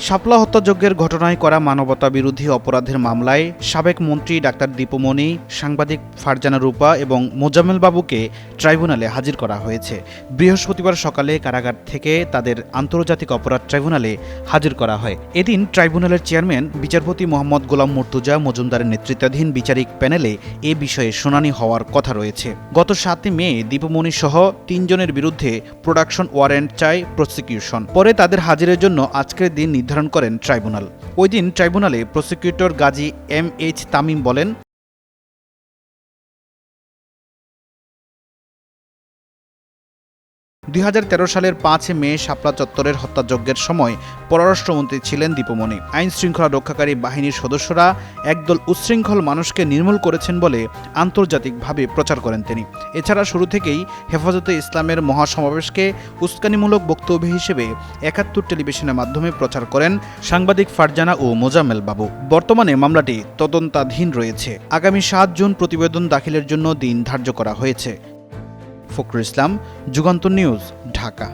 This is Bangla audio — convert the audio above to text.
শাপলা হত্যাযজ্ঞের ঘটনায় করা মানবতা বিরোধী অপরাধের মামলায় সাবেক মন্ত্রী ডাক্তার দীপুমণি, সাংবাদিক ফারজানা রূপা এবং মোজাম্মেল বাবুকে ট্রাইব্যুনালে হাজির করা হয়েছে। বৃহস্পতিবার সকালে কারাগার থেকে তাদের আন্তর্জাতিক অপরাধ ট্রাইব্যুনালে হাজির করা হয়। এদিন ট্রাইব্যুনালের চেয়ারম্যান বিচারপতি মোহাম্মদ গোলাম মুর্তুজা মজুমদারের নেতৃত্বাধীন বিচারিক প্যানেলে এ বিষয়ে শুনানি হওয়ার কথা রয়েছে। গত ৭ মে দীপুমণি সহ ৩ জনের বিরুদ্ধে প্রোডাকশন ওয়ারেন্ট চায় প্রসিকিউশন। পরে তাদের হাজিরের জন্য আজকের দিন নির্ধারণ করেন ট্রাইব্যুনাল। ওই দিন ট্রাইব্যুনালে প্রসিকিউটর গাজী MH তামিম বলেন, ২০১৩ সালের ৫ মে শাপলা চত্বরের হত্যাযজ্ঞের সময় পররাষ্ট্রমন্ত্রী ছিলেন দীপুমণি। আইন শৃঙ্খলা রক্ষাকারী বাহিনীর সদস্যরা একদল উচ্ছৃঙ্খল মানুষকে নির্মূল করেছেন বলে আন্তর্জাতিকভাবে প্রচার করেন তিনি। এছাড়া শুরু থেকেই হেফাজতে ইসলামের মহাসমাবেশকে উস্কানিমূলক বক্তব্য হিসেবে ৭১ টেলিভিশনের মাধ্যমে প্রচার করেন সাংবাদিক ফারজানা ও মোজাম্মেল বাবু। বর্তমানে মামলাটি তদন্তাধীন রয়েছে। আগামী ৭ জুন প্রতিবেদন দাখিলের জন্য দিন ধার্য করা হয়েছে। ফখরুল ইসলাম, যুগান্তর নিউজ, ঢাকা।